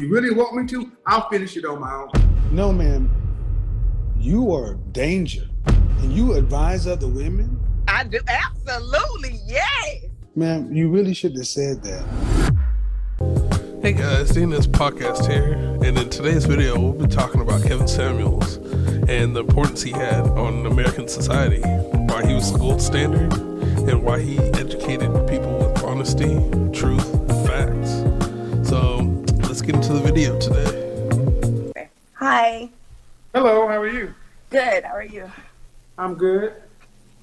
you really want me to, I'll finish it on my own. No, ma'am. You are danger. And you advise other women? I do. Absolutely, yes. Ma'am, you really should have said that. Hey guys, Dina's podcast here, and in today's video we'll be talking about Kevin Samuels and the importance he had on American society, why he was the gold standard, and why he educated people with honesty, truth, and facts. So let's get into the video today. Hi. Hello, how are you? Good. How are you? I'm good.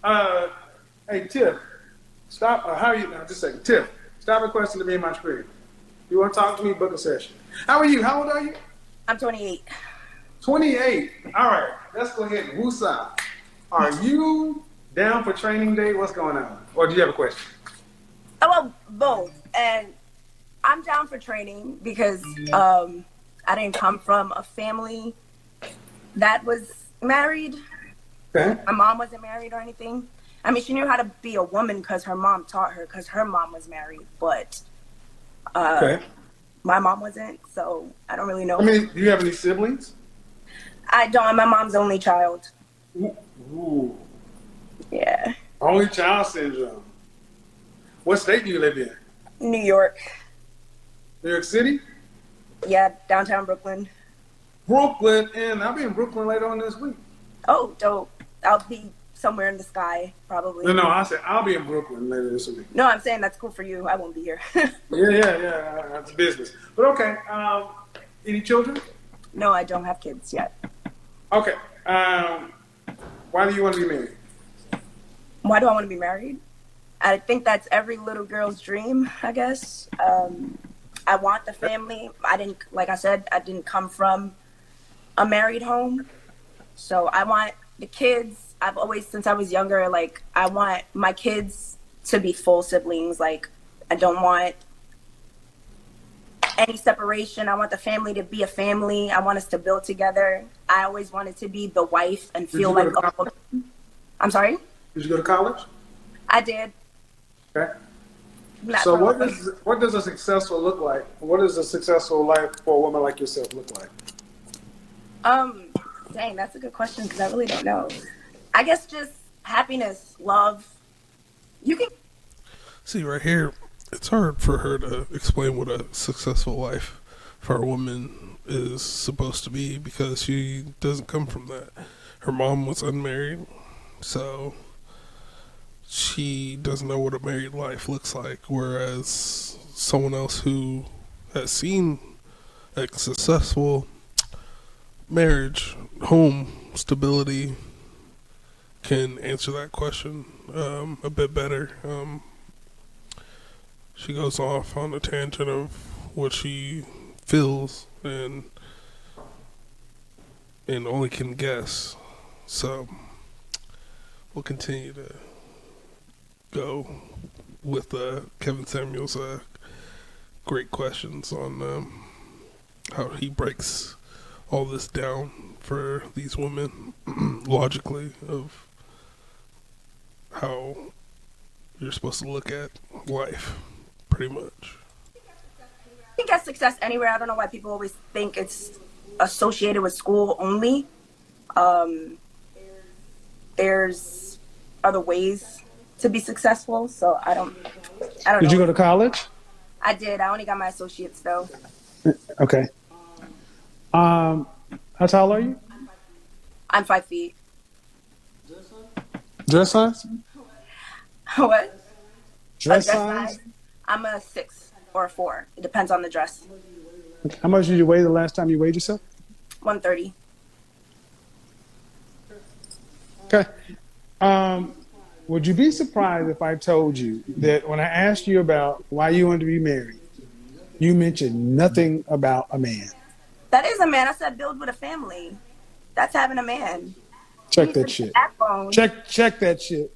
Hey, Tiff, stop. How are you now? Just a second. Tiff, stop requesting to be in my screen. You want to talk to me, book a session. How are you? How old are you? I'm 28. 28. All right, let's go ahead and woosah. Are you down for training day? What's going on? Or do you have a question? Oh, well, both. And I'm down for training because I didn't come from a family that was married. Okay. My mom wasn't married or anything. I mean, she knew how to be a woman because her mom taught her because her mom was married, but Okay. my mom wasn't, so I don't really know. I mean, do you have any siblings? I don't. I'm my mom's only child. Ooh. Yeah. Only child syndrome. What state do you live in? New York. New York City? Yeah, downtown Brooklyn. Brooklyn, and I'll be in Brooklyn later on this week. Oh, dope. I'll be somewhere in the sky, probably. No, I said I'll be in Brooklyn later this week. No, I'm saying that's cool for you. I won't be here. Yeah, that's business. But okay, any children? No, I don't have kids yet. Okay, why do you want to be married? Why do I want to be married? I think that's every little girl's dream, I guess. I want the family. Like I said, I didn't come from a married home. So I want the kids. I've always, since I was younger, like, I want my kids to be full siblings. Like, I don't want any separation. I want the family to be a family. I want us to build together. I always wanted to be the wife and feel like a woman. I'm sorry? Did you go to college? I did. Okay. Not So for- what does a successful look like? What does a successful life for a woman like yourself look like? Dang, that's a good question because I really don't know. I guess just happiness, love. You can See, right here, it's hard for her to explain what a successful life for a woman is supposed to be because she doesn't come from that. Her mom was unmarried, so she doesn't know what a married life looks like, whereas someone else who has seen a successful marriage, home stability, can answer that question a bit better. She goes off on a tangent of what she feels and only can guess. So we'll continue to go with Kevin Samuels' great questions on how he breaks all this down for these women logically of how you're supposed to look at life, pretty much. I think that's success anywhere. I don't know why people always think it's associated with school only. There's other ways to be successful, so I don't know. Did you go to college? I did. I only got my associates though. Okay. How tall are you? I'm 5 feet. Dress size? What? Dress A size? I'm a 6 or a 4. It depends on the dress. How much did you weigh the last time you weighed yourself? 130. Okay. Would you be surprised if I told you that when I asked you about why you wanted to be married, you mentioned nothing about a man? That is a man. I said build with a family. That's having a man. Check He's that the shit. backbone. Check that shit.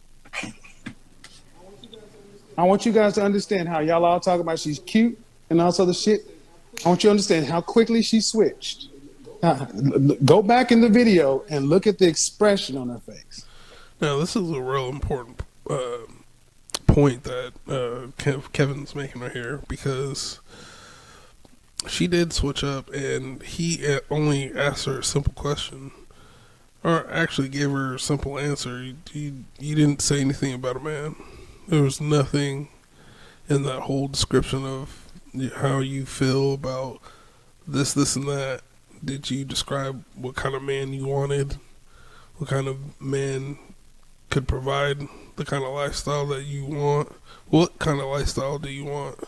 I want you guys to understand how y'all all talk about she's cute and all this other shit. I want you to understand how quickly she switched. Go back in the video and look at the expression on her face. Now, this is a real important point that Kevin's making right here, because she did switch up, and he only asked her a simple question, or actually gave her a simple answer. You didn't say anything about a man. There was nothing in that whole description of how you feel about this, and that. Did you describe what kind of man you wanted? What kind of man could provide the kind of lifestyle that you want? What kind of lifestyle do you want?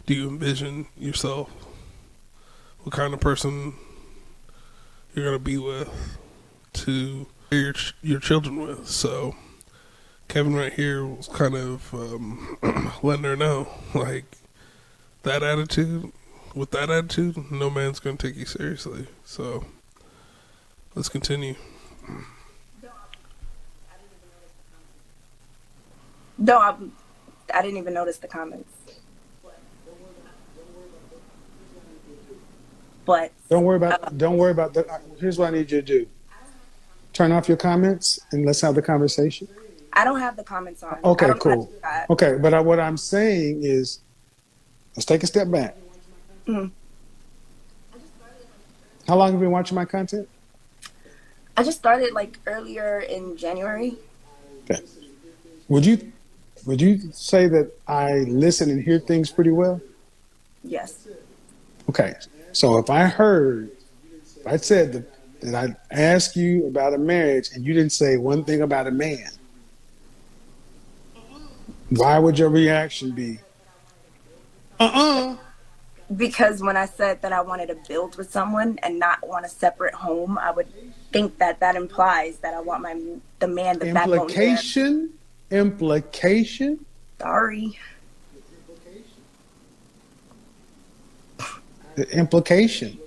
Do you envision yourself? What kind of person you're gonna be with to your children with? So Kevin right here was kind of letting her know, like, that attitude. With that attitude, no man's gonna take you seriously. So let's continue. No, I didn't even notice the comments. But Don't worry about that. Here's what I need you to do. Turn off your comments and let's have the conversation. I don't have the comments on. Okay, I don't know how to cool. do that. Okay, but what I'm saying is, let's take a step back. Mhm. How long have you been watching my content? I just started like earlier in January. Okay. Would you say that I listen and hear things pretty well? Yes. Okay. So if I said that I asked you about a marriage and you didn't say one thing about a man, why would your reaction be, Because when I said that I wanted to build with someone and not want a separate home, I would think that implies that I want the man, the backbone there. Implication? Sorry. The implication.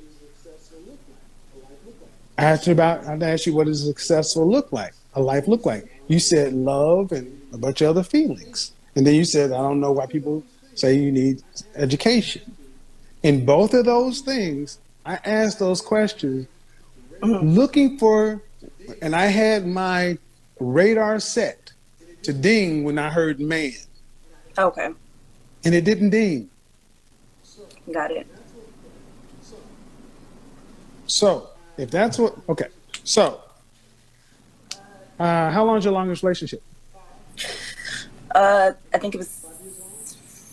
I asked you what does successful look like, a life look like. You said love and a bunch of other feelings. And then you said, I don't know why people say you need education. In both of those things, I asked those questions looking for, and I had my radar set to ding when I heard man. Okay. And it didn't ding. Got it. So, if that's what, okay. So, how long is your longest relationship? I think it was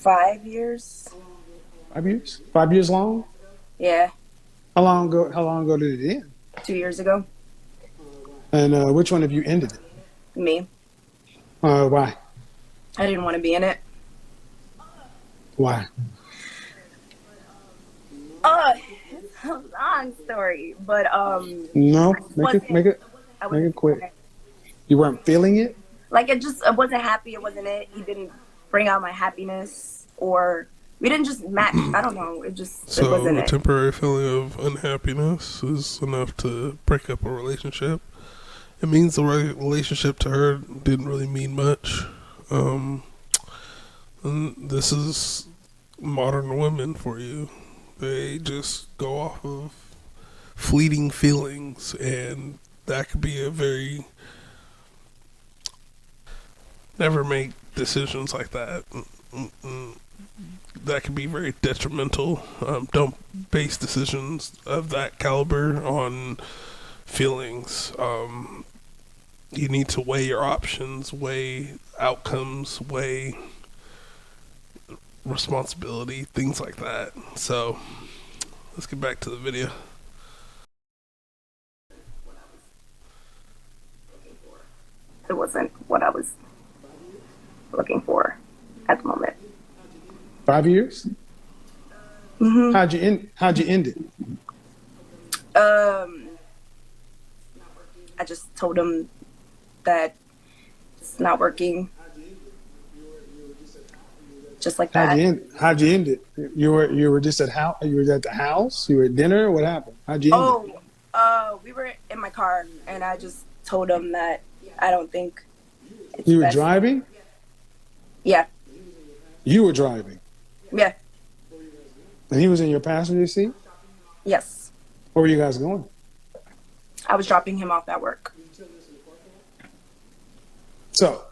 5 years. 5 years? 5 years long? Yeah. How long ago did it end? 2 years ago. And which one of you ended it? Me. Why? I didn't want to be in it. Why? It's a long story, but No, wasn't- make it quick. You weren't feeling it? Like I wasn't happy. It wasn't it. He didn't bring out my happiness, or we didn't just match. I don't know. It So wasn't a it. temporary feeling of unhappiness is enough to break up a relationship. It means the relationship to her didn't really mean much. And this is modern women for you. They just go off of fleeting feelings, and that could be a very... Never make decisions like that. That can be very detrimental. Don't base decisions of that caliber on feelings. You need to weigh your options, weigh outcomes, weigh responsibility, things like that. So let's get back to the video. It wasn't what I was looking for at the moment. 5 years? Mm-hmm. How'd you end it? I just told him that it's not working. Just like that. How'd you end it? You were just at the house? You were at dinner? What happened? How'd you end it? We were in my car, and I just told him that I don't think it's You were best. driving? Yeah. You were driving. Yeah. And he was in your passenger seat? Yes. Where were you guys going? I was dropping him off at work. So,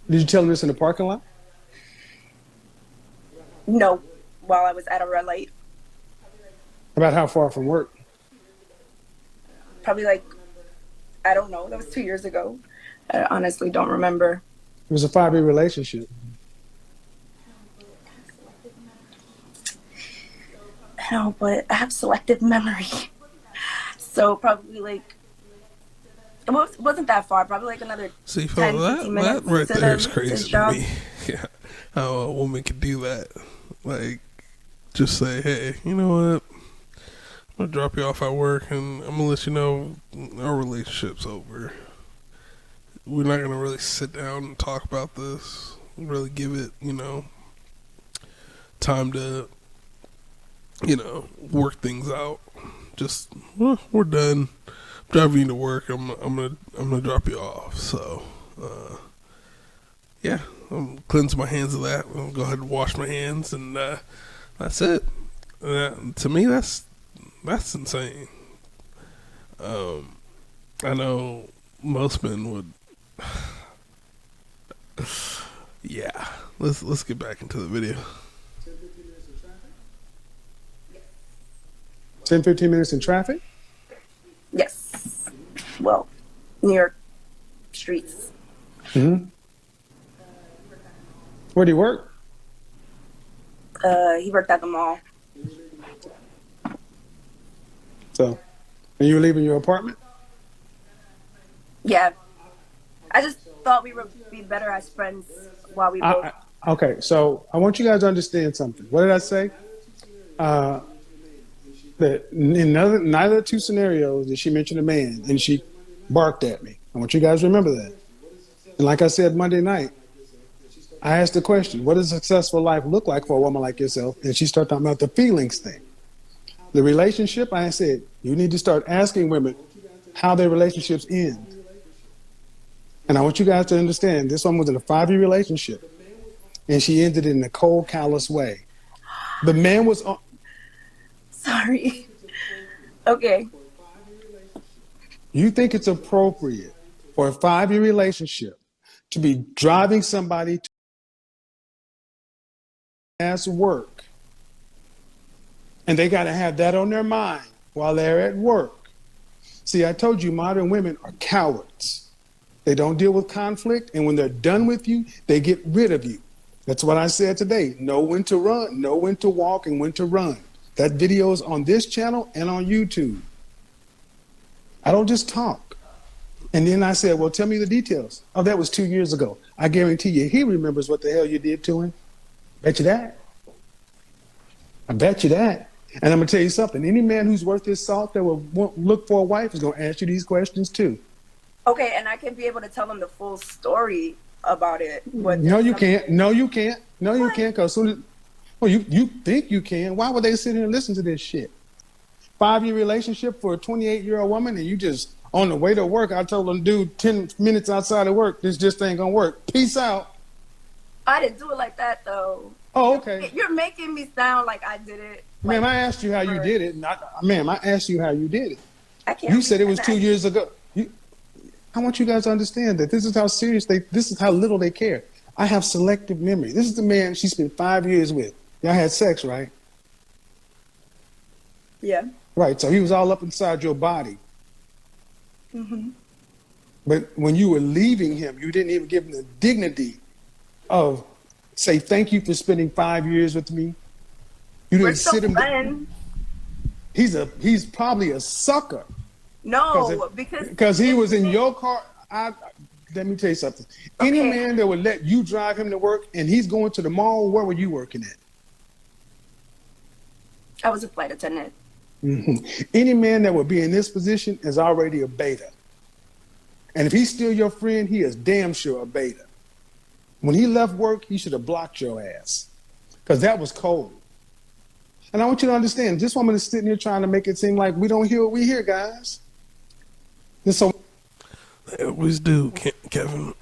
did you tell him this in the parking lot? No, while I was at a red light. About how far from work? Probably like, I don't know. That was 2 years ago. I honestly don't remember. It was a 5-year relationship. No, but I have selective memory. So probably like, wasn't that far. Probably like another See, 10, fellas, 15 minutes that right to there is his crazy to job. me. Yeah, how a woman can do that. Like, just say, hey, you know what? I'm gonna drop you off at work, and I'm gonna let you know our relationship's over. We're not gonna really sit down and talk about this. Really give it, time to, work things out. Just, well, we're done. I'm driving you to work. I'm gonna drop you off. So, yeah, I'm cleanse my hands of that. I'll go ahead and wash my hands, and that's it. To me, that's insane. I know most men would. Yeah, let's get back into the video. 10, 15 minutes in traffic? Yes. Well, New York streets. Mm-hmm. Where do you work? He worked at the mall. So, and you were leaving your apartment? Yeah. I just thought we would be better as friends while we both. Okay, so I want you guys to understand something. What did I say? That in neither of the two scenarios did she mention a man, and she barked at me. I want you guys to remember that. And like I said Monday night, I asked the question, what does a successful life look like for a woman like yourself? And she started talking about the feelings thing. The relationship, I said, you need to start asking women how their relationships end. And I want you guys to understand, this one was in a 5-year relationship, and she ended in a cold, callous way. The man was on. Sorry. Okay. You think it's appropriate for a 5-year relationship to be driving somebody to ass work, and they got to have that on their mind while they're at work? See, I told you modern women are cowards. They don't deal with conflict, and when they're done with you, they get rid of you. That's what I said today. Know when to run, know when to walk, and when to run. That video is on this channel and on YouTube. I don't just talk. And then I said, well, tell me the details. Oh, that was 2 years ago. I guarantee you he remembers what the hell you did to him. Bet you that. I bet you that. And I'm going to tell you something. Any man who's worth his salt that will look for a wife is going to ask you these questions too. Okay, and I can be able to tell them the full story about it. But No, you can't. No, you can't. No, you can't. Because soon as, well, you think you can. Why would they sit here and listen to this shit? 5-year relationship for a 28-year-old woman, and you just on the way to work. I told them, dude, 10 minutes outside of work, this just ain't gonna work. Peace out. I didn't do it like that though. Oh, okay. You're making me sound like I did it. Like, Ma'am, I asked you how you did it. Ma'am, I asked you how you did it. I can't. You said it was 2 years ago. I want you guys to understand that this is how serious this is how little they care. I have selective memory. This is the man she spent 5 years with. Y'all had sex, right? Yeah. Right. So he was all up inside your body. Mm-hmm. But when you were leaving him, you didn't even give him the dignity of say, thank you for spending 5 years with me. You didn't sit him down. He's probably a sucker. No, because he was in your car. Let me tell you something. Okay. Any man that would let you drive him to work and he's going to the mall, where were you working at? I was a flight attendant. Mm-hmm. Any man that would be in this position is already a beta. And if he's still your friend, he is damn sure a beta. When he left work, he should have blocked your ass because that was cold. And I want you to understand, this woman is sitting here trying to make it seem like we don't hear what we hear, guys. And so they always do, Kevin.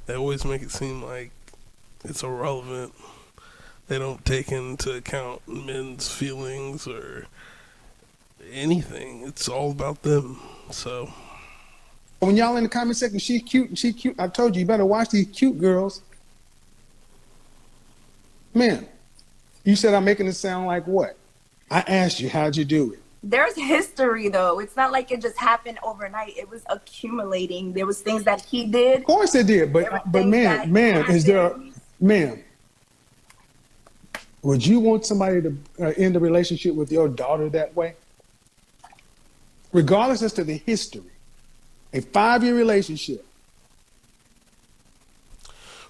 They always make it seem like it's irrelevant. They don't take into account men's feelings or anything. It's all about them. So when y'all in the comment section, she's cute and she cute. I told you better watch these cute girls. Man, you said I'm making it sound like what? I asked you, how'd you do it? There's history though. It's not like it just happened overnight. It was accumulating. There was things that he did. Of course it did, There were but things that is there, happened. ma'am, would you want somebody to end a relationship with your daughter that way? Regardless as to the history, a 5-year relationship.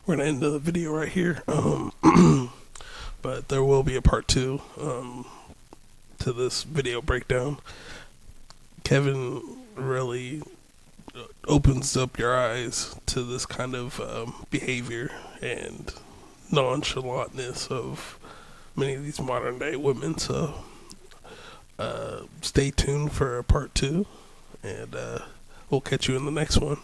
We're gonna end the video right here. But there will be a part 2 to this video breakdown. Kevin really opens up your eyes to this kind of behavior and nonchalantness of many of these modern day women. So stay tuned for part 2, and we'll catch you in the next one.